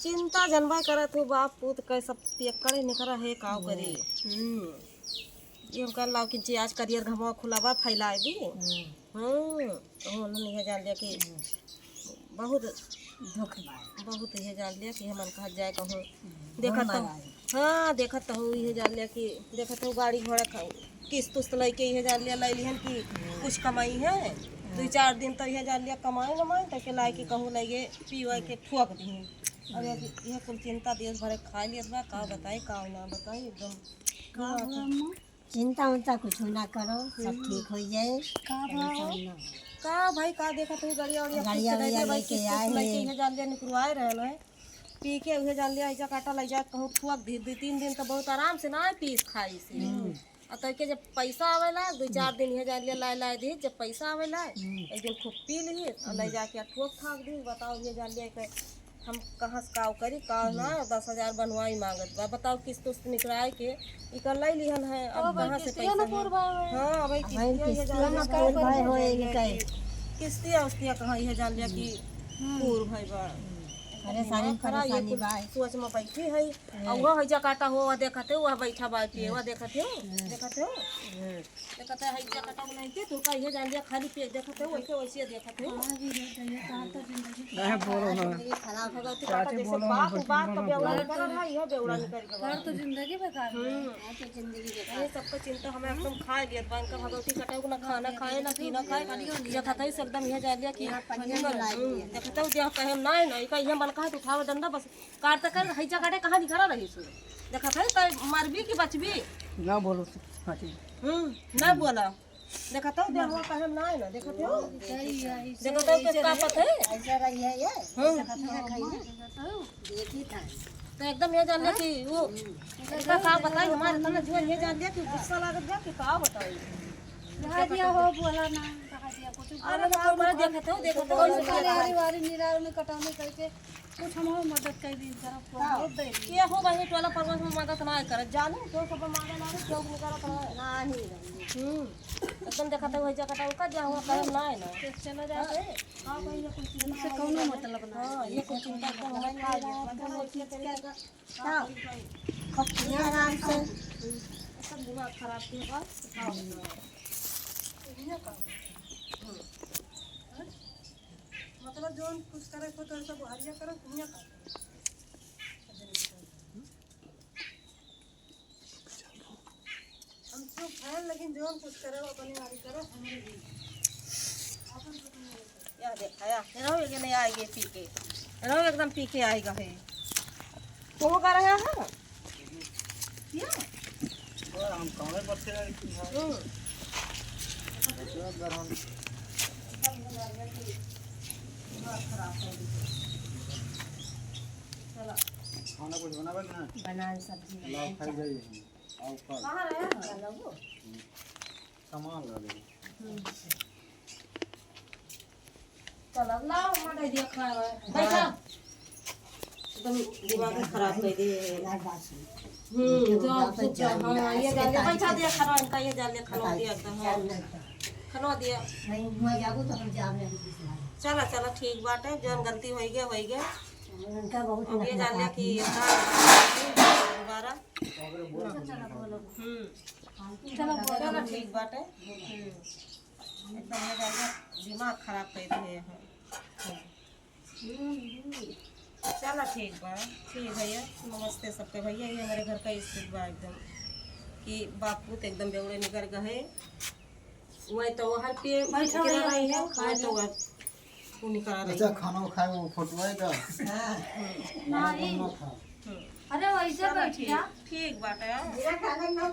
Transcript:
चिंता जनबा करत हो बाप पूत कै सब पियक्कड़े निकरा है काव करे। ये हम कर लाओ कि आज करियर घमवा खुलावा फैलाए दी। तो हम नहीं जान लिया कि बहुत बहुत ये जान लिया कि हमन कहा जाए कहूँ देखत तो हाँ देखत तो ये जान लिया कि देखत हो गाड़ी घोड़ा किस्त उस्त लेके ये जान लिया लै लिहन कि कुछ कमाई है 2-4 दिन तो यह जान लिया कमाए नमाए तो के लाए कि कहूँ लगे पीवा के ठोक दी। अब यह कुल चिंता देश भर खा लिया बा का बताए का ना बताए एकदम चिंता उनता कुछ ना करो, सब ठीक हो जाए। का भाई का देखा तू गाड़िया लेके आए हैं जान लिया निकलवाए रहे है पी के उहे जान लिया ऐसा काटा ले जा कहूँ ठुक दी 2-3 दिन तो बहुत आराम से ना पीस खाई से और तो के जब पैसा आवेला 2-4 दिन ये जान लिया ला दी जब पैसा आवेला एक दिन खूब पी ली और ले जाके ठोक ठाक दी। बताओ ये जान लिया हम कहाँ से काव करी का ना 10,000 बनवाई मांगत बा बताओ किस्त उस्त निकलाए के इकर लै लिहन है अब कहाँ से पैसा हाँ भाई किस्तिया उस्तिया कहाँ ये जान लिया कि पूर भाई बा परेशानी सोच में बैठी है और वो हैजा काटा हो देखते वह बैठा बाटी वह देखते हो हैजा काटा नहीं के तू का ये जान लिया खाली पेट देखते हो वैसे वैसे देखते हो नहीं बोलो ना खराब होगा तो काटा जैसे बात तो बेवड़ा कर रहा है यह बेवड़ा निकल गया तो जिंदगी बेकार है जिंदगी बेकार ये सबका चिंता हमें एकदम खा लिया बैंक का भगवती कटा को ना खाना खाए ना पीना खाए देखते ही एकदम यह जान लिया कि देखते हो जहाँ कहे ना का यह मन कहा तो उठावा डंडा बस काट कर हैजा काटे कहाँ दिखा रही सु देखा था मरबी की बचबी ना बोलो ना बोला देखा था देहवा कहे ना ना देखते हो देखते हो किसका पता है ऐसा रही है ये देखी था तो एकदम ये जान लिया कि वो इसका का बताई हमारे तना जीवन ये जान लिया कि गुस्सा लागत जा कि का बताई कहा दिया हो बोला ना कहा दिया कुछ अरे ना बड़ा देखते हो हरी वारी निरार में कटौनी करके कुछ हम मदद कर दी जरा दे ये हो भाई टोला परवास में मदद ना कर जाने क्यों सब मांगा ना क्यों निकल कर नहीं एकदम देखते हो जगह का का जा हुआ कहे ना है ना चला जाते हां भाई ये कुछ से कौनो मतलब ना हां ये कुछ चिंता एकदम हमें ना एकदम वो करेगा हाँ आराम से सब दिमाग खराब के बाद मतलब जोन कुछ करे को तो सब हरिया करो दुनिया का हम तो फैन लेकिन जोन कुछ करे वो अपनी वारी करो हमें भी या देखा या रहो ये नहीं आएगी पी के रहो एकदम पी के आएगा है तो कर रहे हैं या हम कहाँ पर थे खाना कुछ बनावे ना बना सब्जी लाओ खाई जाइए आओ खा कहाँ रहे हैं सामान ला ले चलो लाओ हमारे दिया खाए बैठा एकदम दिमाग खराब कर दिए हाँ ये जान लिया बैठा दिया खाना इनका ये जान लिया खाना दिया एकदम खाना दिया नहीं हुआ जागो तो हम जावे चला चला ठीक बात है जौन गलती हो गया उनका बहुत अब ये जान लिया कि दोबारा चलो ठीक बात है एकदम ये जान लिया दिमाग खराब कर दिए हैं चलो ठीक बा ठीक भैया नमस्ते सबके भैया ये हमारे घर का स्थिति बा एकदम कि बापू तो एकदम बेवड़े निकल गए वही तो हर पे बैठा रही है खाए तो वो निकल रही अच्छा खाना खाए वो फोटो का अरे वैसे बैठ जा ठीक बात है मेरा खाना ना